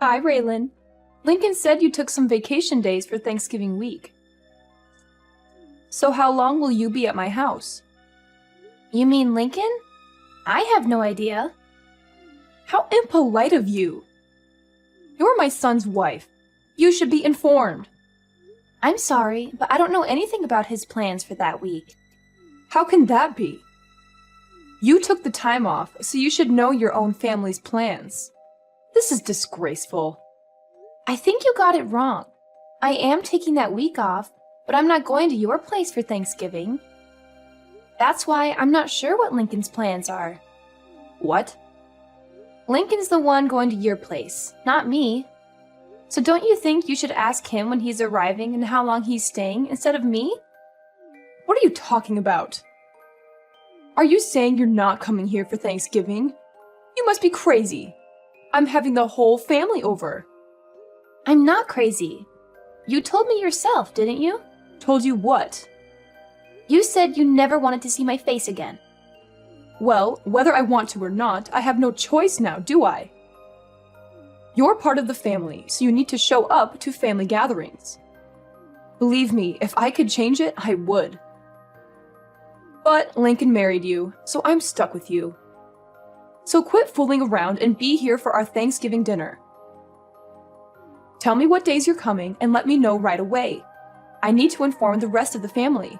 Hi, Raylan. Lincoln said you took some vacation days for Thanksgiving week. So how long will you be at my house? You mean Lincoln? I have no idea. How impolite of you! You're my son's wife. You should be informed. I'm sorry, but I don't know anything about his plans for that week. How can that be? You took the time off, so you should know your own family's plans. This is disgraceful. I think you got it wrong. I am taking that week off, but I'm not going to your place for Thanksgiving. That's why I'm not sure what Lincoln's plans are. What? Lincoln's the one going to your place, not me. So don't you think you should ask him when he's arriving and how long he's staying instead of me? What are you talking about? Are you saying you're not coming here for Thanksgiving? You must be crazy. I'm having the whole family over. I'm not crazy. You told me yourself, didn't you? Told you what? You said you never wanted to see my face again. Well, whether I want to or not, I have no choice now, do I? You're part of the family, so you need to show up to family gatherings. Believe me, if I could change it, I would. But Lincoln married you, so I'm stuck with you. So quit fooling around and be here for our Thanksgiving dinner. Tell me what days you're coming and let me know right away. I need to inform the rest of the family.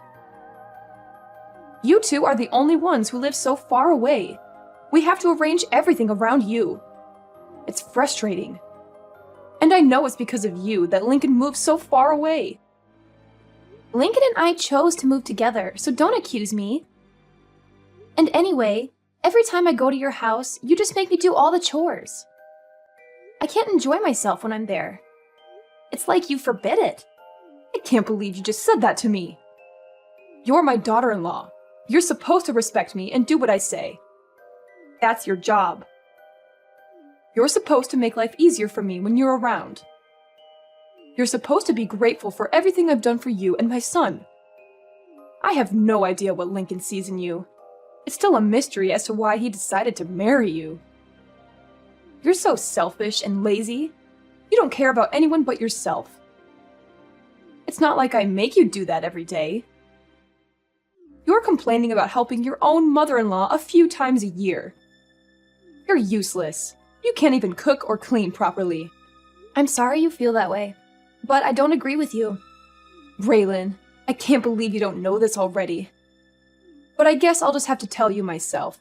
You two are the only ones who live so far away. We have to arrange everything around you. It's frustrating. And I know it's because of you that Lincoln moved so far away. Lincoln and I chose to move together, so don't accuse me. And anyway, every time I go to your house, you just make me do all the chores. I can't enjoy myself when I'm there. It's like you forbid it. I can't believe you just said that to me. You're my daughter-in-law. You're supposed to respect me and do what I say. That's your job. You're supposed to make life easier for me when you're around. You're supposed to be grateful for everything I've done for you and my son. I have no idea what Lincoln sees in you. It's still a mystery as to why he decided to marry you. You're so selfish and lazy. You don't care about anyone but yourself. It's not like I make you do that every day. You're complaining about helping your own mother-in-law a few times a year. You're useless. You can't even cook or clean properly. I'm sorry you feel that way, but I don't agree with you. Raylan, I can't believe you don't know this already. But I guess I'll just have to tell you myself.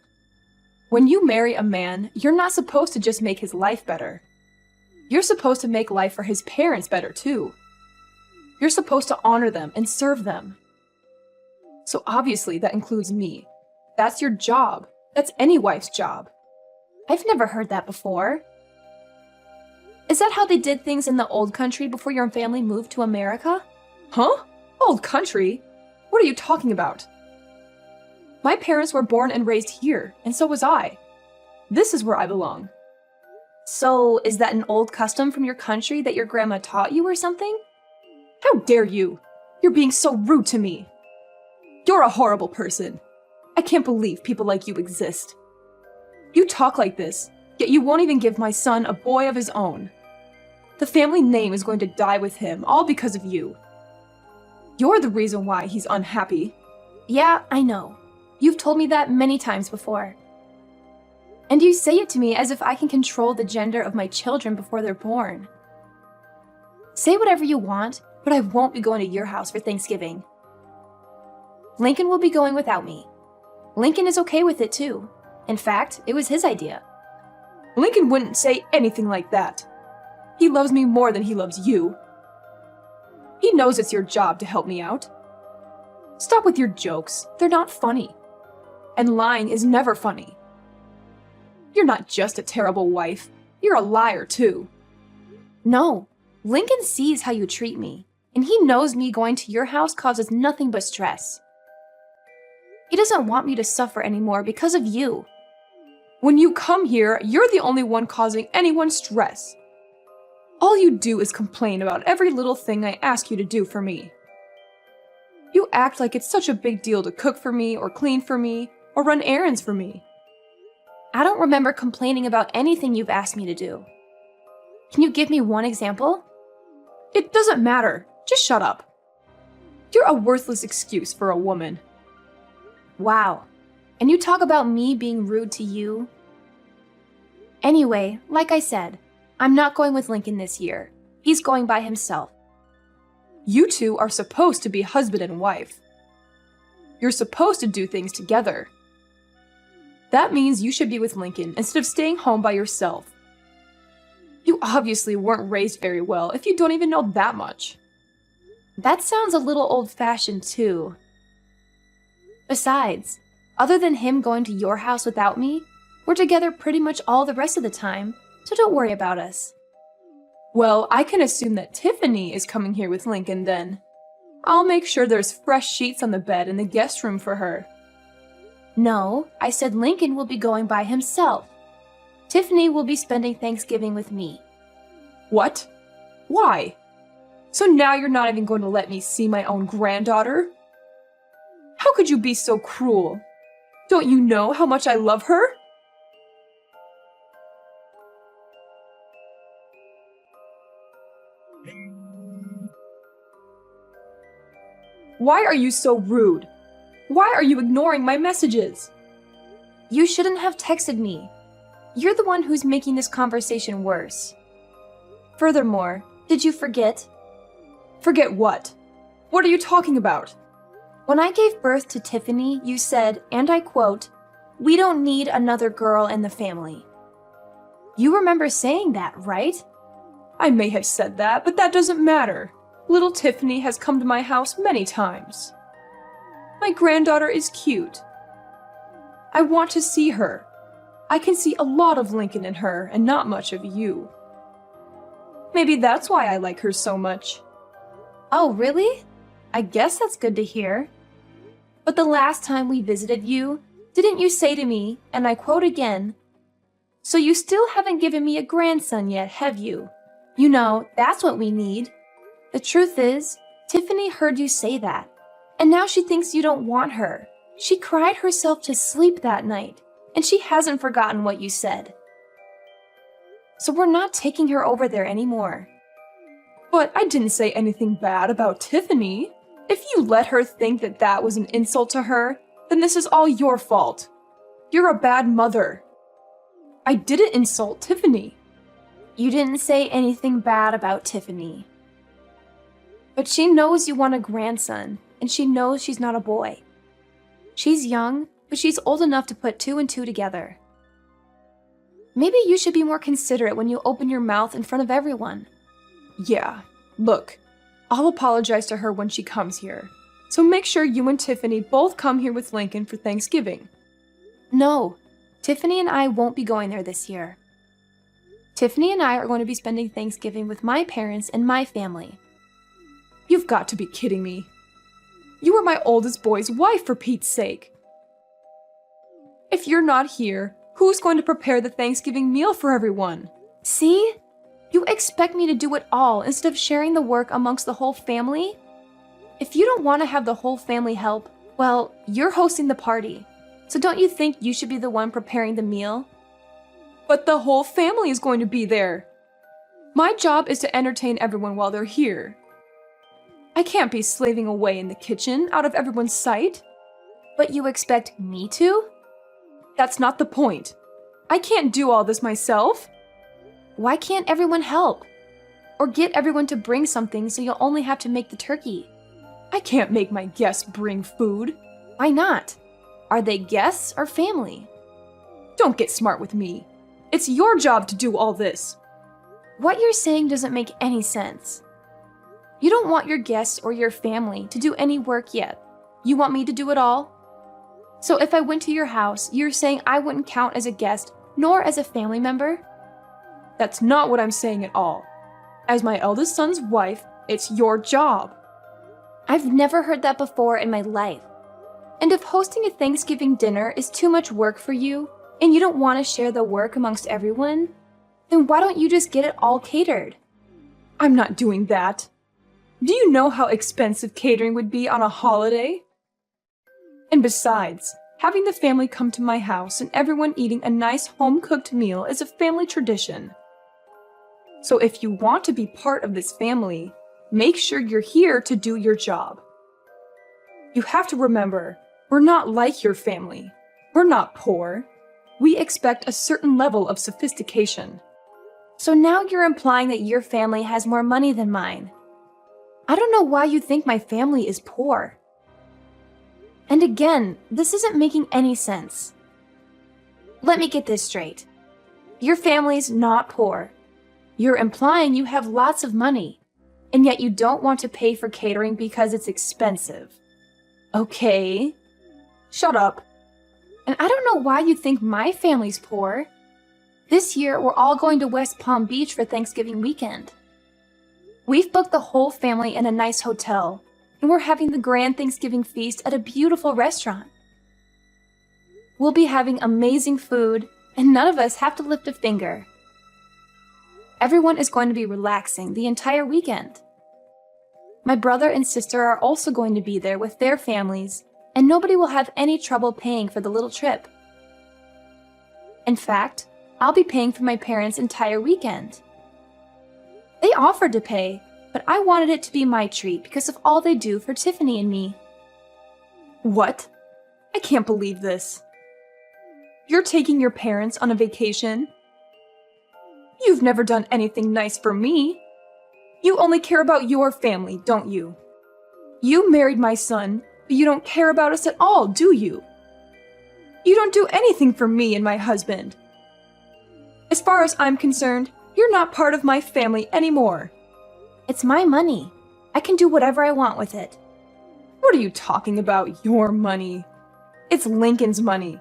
When you marry a man, you're not supposed to just make his life better. You're supposed to make life for his parents better too. You're supposed to honor them and serve them. So obviously that includes me. That's your job. That's any wife's job. I've never heard that before. Is that how they did things in the old country before your family moved to America? Huh? Old country? What are you talking about? My parents were born and raised here, and so was I. This is where I belong. So, is that an old custom from your country that your grandma taught you or something? How dare you! You're being so rude to me. You're a horrible person. I can't believe people like you exist. You talk like this, yet you won't even give my son a boy of his own. The family name is going to die with him, all because of you. You're the reason why he's unhappy. Yeah, I know. You've told me that many times before. And you say it to me as if I can control the gender of my children before they're born. Say whatever you want, but I won't be going to your house for Thanksgiving. Lincoln will be going without me. Lincoln is okay with it too. In fact, it was his idea. Lincoln wouldn't say anything like that. He loves me more than he loves you. He knows it's your job to help me out. Stop with your jokes. They're not funny. And lying is never funny. You're not just a terrible wife. You're a liar too. No, Lincoln sees how you treat me, and he knows me going to your house causes nothing but stress. He doesn't want me to suffer anymore because of you. When you come here, you're the only one causing anyone stress. All you do is complain about every little thing I ask you to do for me. You act like it's such a big deal to cook for me, or clean for me, or run errands for me. I don't remember complaining about anything you've asked me to do. Can you give me one example? It doesn't matter. Just shut up. You're a worthless excuse for a woman. Wow. And you talk about me being rude to you? Anyway, like I said, I'm not going with Lincoln this year. He's going by himself. You two are supposed to be husband and wife. You're supposed to do things together. That means you should be with Lincoln instead of staying home by yourself. You obviously weren't raised very well if you don't even know that much. That sounds a little old-fashioned too. Besides, other than him going to your house without me, we're together pretty much all the rest of the time, so don't worry about us. Well, I can assume that Tiffany is coming here with Lincoln then. I'll make sure there's fresh sheets on the bed in the guest room for her. No, I said Lincoln will be going by himself. Tiffany will be spending Thanksgiving with me. What? Why? So now you're not even going to let me see my own granddaughter? How could you be so cruel? Don't you know how much I love her? Why are you so rude? Why are you ignoring my messages? You shouldn't have texted me. You're the one who's making this conversation worse. Furthermore, did you forget? Forget what? What are you talking about? When I gave birth to Tiffany, you said, and I quote, "We don't need another girl in the family." You remember saying that, right? I may have said that, but that doesn't matter. Little Tiffany has come to my house many times. My granddaughter is cute. I want to see her. I can see a lot of Lincoln in her and not much of you. Maybe that's why I like her so much. Oh, really? I guess that's good to hear. But the last time we visited you, didn't you say to me, and I quote again, "So you still haven't given me a grandson yet, have you? You know, that's what we need." The truth is, Tiffany heard you say that, and now she thinks you don't want her. She cried herself to sleep that night, and she hasn't forgotten what you said. So we're not taking her over there anymore. But I didn't say anything bad about Tiffany. If you let her think that that was an insult to her, then this is all your fault. You're a bad mother. I didn't insult Tiffany. You didn't say anything bad about Tiffany. But she knows you want a grandson, and she knows she's not a boy. She's young, but she's old enough to put two and two together. Maybe you should be more considerate when you open your mouth in front of everyone. Yeah, look, I'll apologize to her when she comes here. So make sure you and Tiffany both come here with Lincoln for Thanksgiving. No, Tiffany and I won't be going there this year. Tiffany and I are going to be spending Thanksgiving with my parents and my family. You've got to be kidding me. You were my oldest boy's wife, for Pete's sake. If you're not here, who's going to prepare the Thanksgiving meal for everyone? See? You expect me to do it all instead of sharing the work amongst the whole family? If you don't want to have the whole family help, well, you're hosting the party. So don't you think you should be the one preparing the meal? But the whole family is going to be there. My job is to entertain everyone while they're here. I can't be slaving away in the kitchen out of everyone's sight. But you expect me to? That's not the point. I can't do all this myself. Why can't everyone help? Or get everyone to bring something so you'll only have to make the turkey? I can't make my guests bring food. Why not? Are they guests or family? Don't get smart with me. It's your job to do all this. What you're saying doesn't make any sense. You don't want your guests or your family to do any work yet. You want me to do it all? So if I went to your house, you're saying I wouldn't count as a guest nor as a family member? That's not what I'm saying at all. As my eldest son's wife, it's your job. I've never heard that before in my life. And if hosting a Thanksgiving dinner is too much work for you, and you don't want to share the work amongst everyone, then why don't you just get it all catered? I'm not doing that. Do you know how expensive catering would be on a holiday? And besides, having the family come to my house and everyone eating a nice home-cooked meal is a family tradition. So if you want to be part of this family, make sure you're here to do your job. You have to remember, we're not like your family. We're not poor. We expect a certain level of sophistication. So now you're implying that your family has more money than mine. I don't know why you think my family is poor. And again, this isn't making any sense. Let me get this straight. Your family's not poor. You're implying you have lots of money, and yet you don't want to pay for catering because it's expensive. Okay. Shut up. And I don't know why you think my family's poor. This year, we're all going to West Palm Beach for Thanksgiving weekend. We've booked the whole family in a nice hotel, and we're having the grand Thanksgiving feast at a beautiful restaurant. We'll be having amazing food, and none of us have to lift a finger. Everyone is going to be relaxing the entire weekend. My brother and sister are also going to be there with their families, and nobody will have any trouble paying for the little trip. In fact, I'll be paying for my parents' entire weekend. They offered to pay, but I wanted it to be my treat because of all they do for Tiffany and me. What? I can't believe this. You're taking your parents on a vacation? You've never done anything nice for me. You only care about your family, don't you? You married my son, but you don't care about us at all, do you? You don't do anything for me and my husband. As far as I'm concerned, you're not part of my family anymore. It's my money. I can do whatever I want with it. What are you talking about, your money? It's Lincoln's money.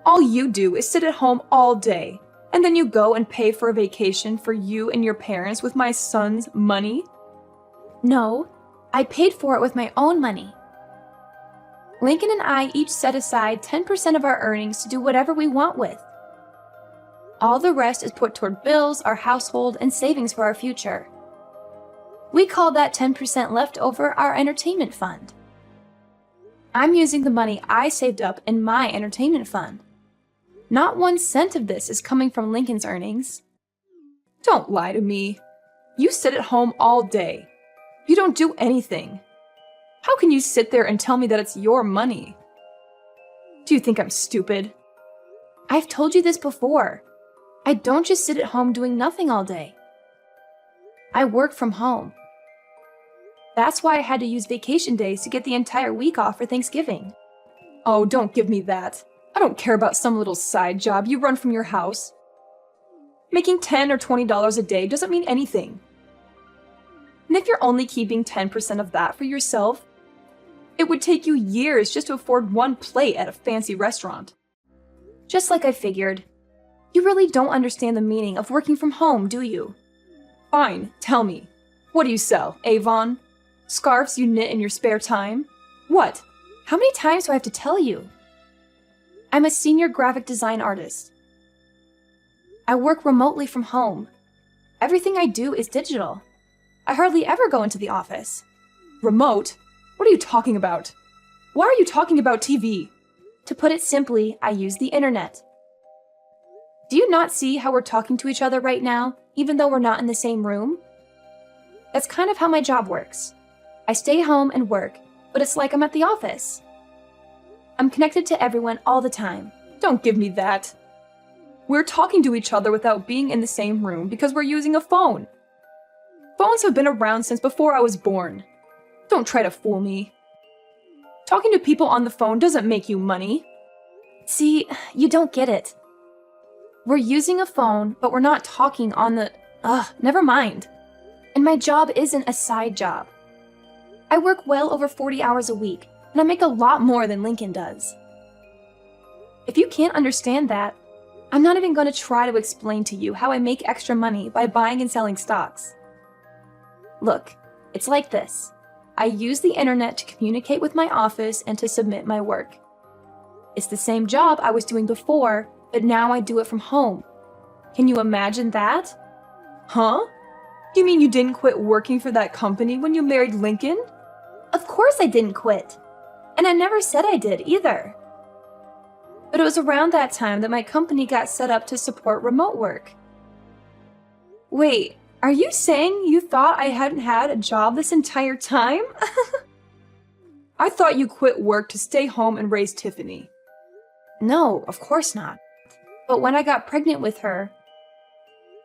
All you do is sit at home all day, and then you go and pay for a vacation for you and your parents with my son's money? No, I paid for it with my own money. Lincoln and I each set aside 10% of our earnings to do whatever we want with. All the rest is put toward bills, our household, and savings for our future. We call that 10% left over our entertainment fund. I'm using the money I saved up in my entertainment fund. Not 1 cent of this is coming from Lincoln's earnings. Don't lie to me. You sit at home all day. You don't do anything. How can you sit there and tell me that it's your money? Do you think I'm stupid? I've told you this before. I don't just sit at home doing nothing all day. I work from home. That's why I had to use vacation days to get the entire week off for Thanksgiving. Oh, don't give me that. I don't care about some little side job you run from your house. Making $10 or $20 a day doesn't mean anything. And if you're only keeping 10% of that for yourself, it would take you years just to afford one plate at a fancy restaurant. Just like I figured. You really don't understand the meaning of working from home, do you? Fine, tell me. What do you sell, Avon? Scarves you knit in your spare time? What? How many times do I have to tell you? I'm a senior graphic design artist. I work remotely from home. Everything I do is digital. I hardly ever go into the office. Remote? What are you talking about? Why are you talking about TV? To put it simply, I use the internet. Do you not see how we're talking to each other right now, even though we're not in the same room? That's kind of how my job works. I stay home and work, but it's like I'm at the office. I'm connected to everyone all the time. Don't give me that. We're talking to each other without being in the same room because we're using a phone. Phones have been around since before I was born. Don't try to fool me. Talking to people on the phone doesn't make you money. See, you don't get it. We're using a phone, but we're not talking on the... never mind. And my job isn't a side job. I work well over 40 hours a week, and I make a lot more than Lincoln does. If you can't understand that, I'm not even going to try to explain to you how I make extra money by buying and selling stocks. Look, it's like this. I use the internet to communicate with my office and to submit my work. It's the same job I was doing before, but now I do it from home. Can you imagine that? Huh? You mean you didn't quit working for that company when you married Lincoln? Of course I didn't quit. And I never said I did either. But it was around that time that my company got set up to support remote work. Wait, are you saying you thought I hadn't had a job this entire time? I thought you quit work to stay home and raise Tiffany. No, of course not. But when I got pregnant with her,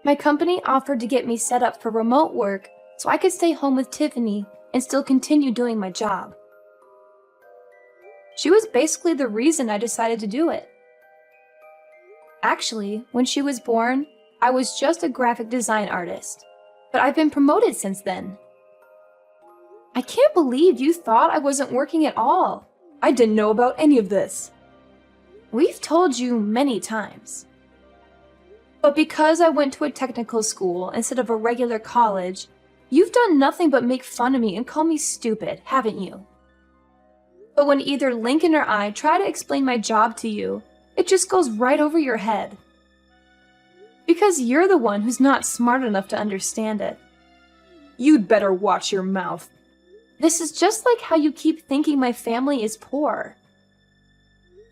my company offered to get me set up for remote work so I could stay home with Tiffany and still continue doing my job. She was basically the reason I decided to do it. Actually, when she was born, I was just a graphic design artist, but I've been promoted since then. I can't believe you thought I wasn't working at all. I didn't know about any of this. We've told you many times. But because I went to a technical school instead of a regular college, you've done nothing but make fun of me and call me stupid, haven't you? But when either Lincoln or I try to explain my job to you, it just goes right over your head. Because you're the one who's not smart enough to understand it. You'd better watch your mouth. This is just like how you keep thinking my family is poor.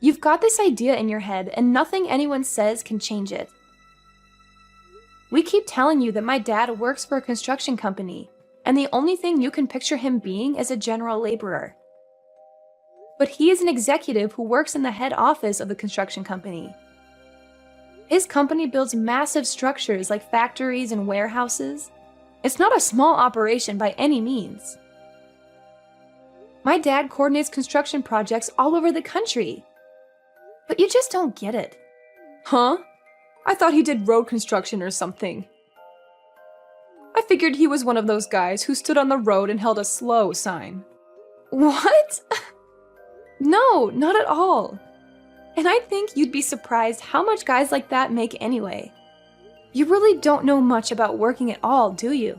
You've got this idea in your head, and nothing anyone says can change it. We keep telling you that my dad works for a construction company, and the only thing you can picture him being is a general laborer. But he is an executive who works in the head office of the construction company. His company builds massive structures like factories and warehouses. It's not a small operation by any means. My dad coordinates construction projects all over the country. But you just don't get it. Huh? I thought he did road construction or something. I figured he was one of those guys who stood on the road and held a slow sign. What? No, not at all. And I think you'd be surprised how much guys like that make anyway. You really don't know much about working at all, do you?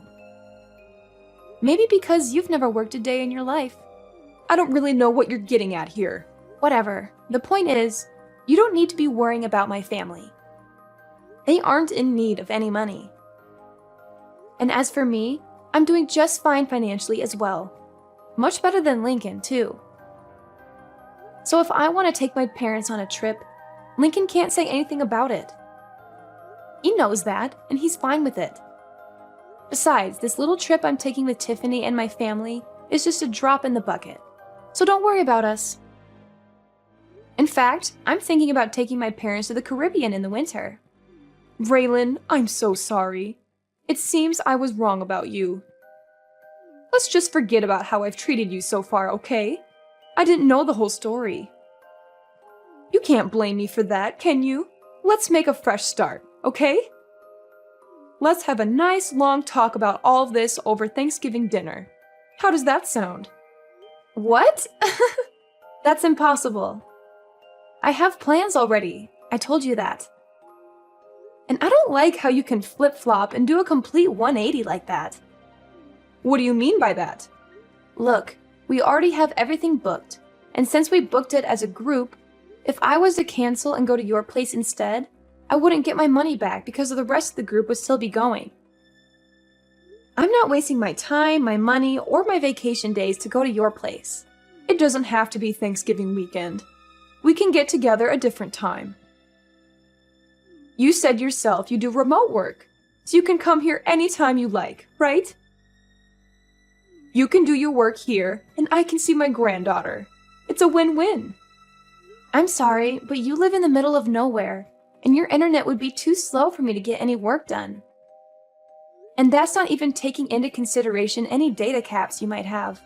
Maybe because you've never worked a day in your life. I don't really know what you're getting at here. Whatever. The point is, you don't need to be worrying about my family. They aren't in need of any money. And as for me, I'm doing just fine financially as well. Much better than Lincoln, too. So if I want to take my parents on a trip, Lincoln can't say anything about it. He knows that, and he's fine with it. Besides, this little trip I'm taking with Tiffany and my family is just a drop in the bucket. So don't worry about us. In fact, I'm thinking about taking my parents to the Caribbean in the winter. Raylan, I'm so sorry. It seems I was wrong about you. Let's just forget about how I've treated you so far, okay? I didn't know the whole story. You can't blame me for that, can you? Let's make a fresh start, okay? Let's have a nice long talk about all of this over Thanksgiving dinner. How does that sound? What? That's impossible. I have plans already. I told you that. And I don't like how you can flip-flop and do a complete 180 like that. What do you mean by that? Look, we already have everything booked, and since we booked it as a group, if I was to cancel and go to your place instead, I wouldn't get my money back because the rest of the group would still be going. I'm not wasting my time, my money, or my vacation days to go to your place. It doesn't have to be Thanksgiving weekend. We can get together a different time. You said yourself you do remote work, so you can come here anytime you like, right? You can do your work here, and I can see my granddaughter. It's a win-win. I'm sorry, but you live in the middle of nowhere, and your internet would be too slow for me to get any work done. And that's not even taking into consideration any data caps you might have.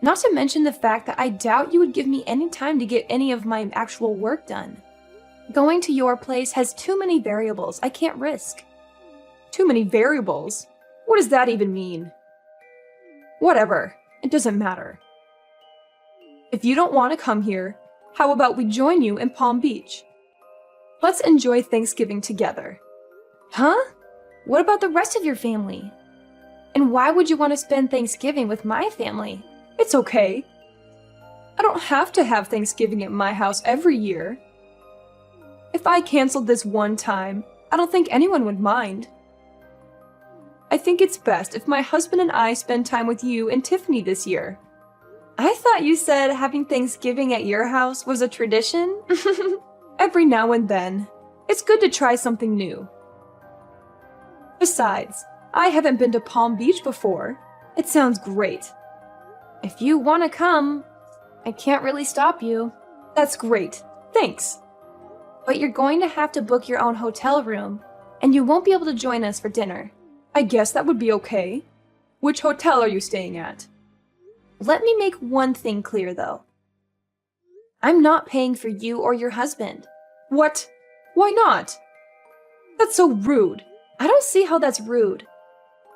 Not to mention the fact that I doubt you would give me any time to get any of my actual work done. Going to your place has too many variables I can't risk. Too many variables? What does that even mean? Whatever, it doesn't matter. If you don't want to come here, how about we join you in Palm Beach? Let's enjoy Thanksgiving together. Huh? What about the rest of your family? And why would you want to spend Thanksgiving with my family? It's okay. I don't have to have Thanksgiving at my house every year. If I canceled this one time, I don't think anyone would mind. I think it's best if my husband and I spend time with you and Tiffany this year. I thought you said having Thanksgiving at your house was a tradition? Every now and then. It's good to try something new. Besides, I haven't been to Palm Beach before. It sounds great. If you want to come, I can't really stop you. That's great. Thanks. But you're going to have to book your own hotel room, and you won't be able to join us for dinner. I guess that would be okay. Which hotel are you staying at? Let me make one thing clear, though. I'm not paying for you or your husband. What? Why not? That's so rude. I don't see how that's rude.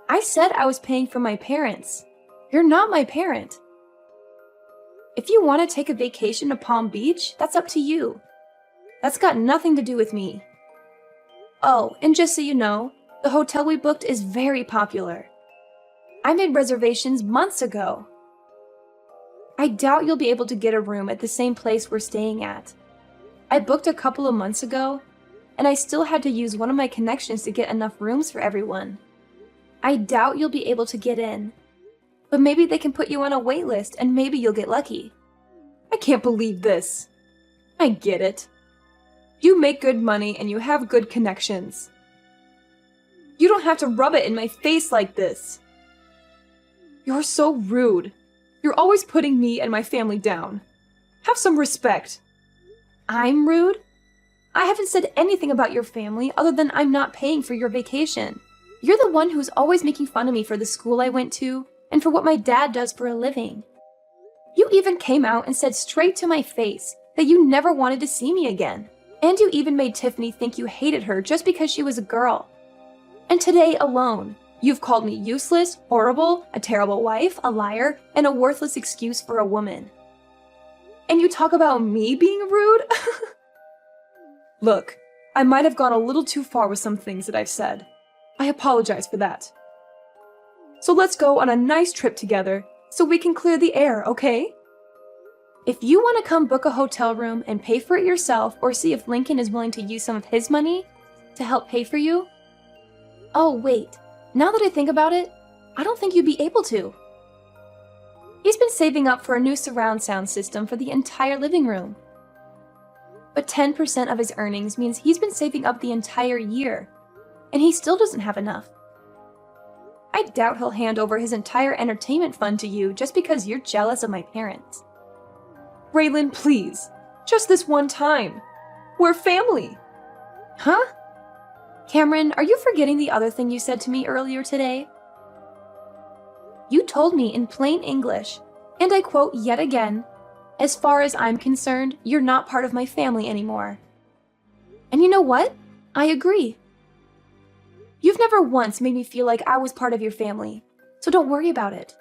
I said I was paying for my parents. You're not my parent. If you want to take a vacation to Palm Beach, that's up to you. That's got nothing to do with me. Oh, and just so you know, the hotel we booked is very popular. I made reservations months ago. I doubt you'll be able to get a room at the same place we're staying at. I booked a couple of months ago, and I still had to use one of my connections to get enough rooms for everyone. I doubt you'll be able to get in, but maybe they can put you on a wait list and maybe you'll get lucky. I can't believe this. I get it. You make good money and you have good connections. You don't have to rub it in my face like this. You're so rude. You're always putting me and my family down. Have some respect. I'm rude? I haven't said anything about your family other than I'm not paying for your vacation. You're the one who's always making fun of me for the school I went to and for what my dad does for a living. You even came out and said straight to my face that you never wanted to see me again. And you even made Tiffany think you hated her just because she was a girl. And today alone, you've called me useless, horrible, a terrible wife, a liar, and a worthless excuse for a woman. And you talk about me being rude? Look, I might have gone a little too far with some things that I've said. I apologize for that. So let's go on a nice trip together so we can clear the air, okay? If you want to come book a hotel room and pay for it yourself or see if Lincoln is willing to use some of his money to help pay for you. Oh, wait. Now that I think about it, I don't think you'd be able to. He's been saving up for a new surround sound system for the entire living room. But 10% of his earnings means he's been saving up the entire year, and he still doesn't have enough. I doubt he'll hand over his entire entertainment fund to you just because you're jealous of my parents. Raylan, please. Just this one time. We're family. Huh? Cameron, are you forgetting the other thing you said to me earlier today? You told me in plain English, and I quote yet again, "As far as I'm concerned, you're not part of my family anymore." And you know what? I agree. You've never once made me feel like I was part of your family, so don't worry about it.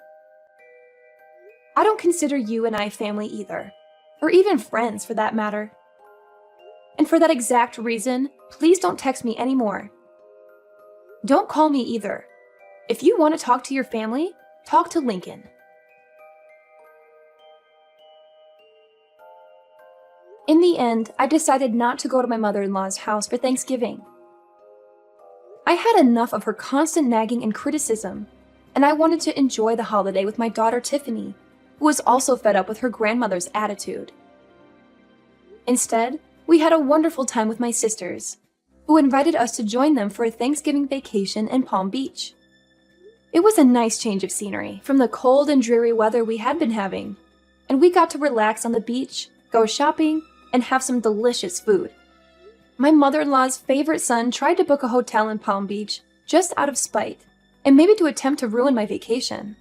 I don't consider you and I family either, or even friends for that matter. And for that exact reason, please don't text me anymore. Don't call me either. If you want to talk to your family, talk to Lincoln. In the end, I decided not to go to my mother-in-law's house for Thanksgiving. I had enough of her constant nagging and criticism, and I wanted to enjoy the holiday with my daughter Tiffany, who was also fed up with her grandmother's attitude. Instead, we had a wonderful time with my sisters, who invited us to join them for a Thanksgiving vacation in Palm Beach. It was a nice change of scenery from the cold and dreary weather we had been having, and we got to relax on the beach, go shopping, and have some delicious food. My mother-in-law's favorite son tried to book a hotel in Palm Beach just out of spite, and maybe to attempt to ruin my vacation.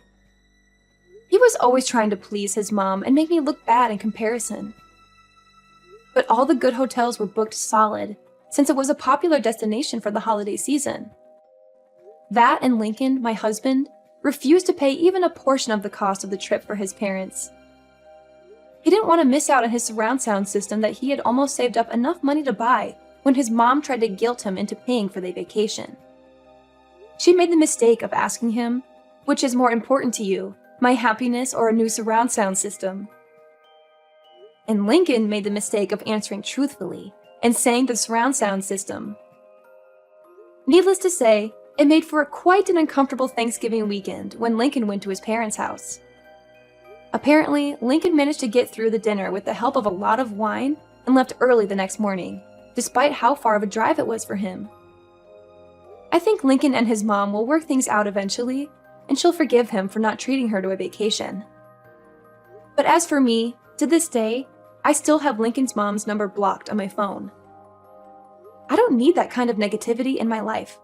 He was always trying to please his mom and make me look bad in comparison. But all the good hotels were booked solid, since it was a popular destination for the holiday season. That and Lincoln, my husband, refused to pay even a portion of the cost of the trip for his parents. He didn't want to miss out on his surround sound system that he had almost saved up enough money to buy when his mom tried to guilt him into paying for the vacation. She made the mistake of asking him, "Which is more important to you, my happiness or a new surround sound system?" And Lincoln made the mistake of answering truthfully and saying the surround sound system. Needless to say, it made for quite an uncomfortable Thanksgiving weekend when Lincoln went to his parents' house. Apparently, Lincoln managed to get through the dinner with the help of a lot of wine and left early the next morning, despite how far of a drive it was for him. I think Lincoln and his mom will work things out eventually, and she'll forgive him for not treating her to a vacation. But as for me, to this day, I still have Lincoln's mom's number blocked on my phone. I don't need that kind of negativity in my life.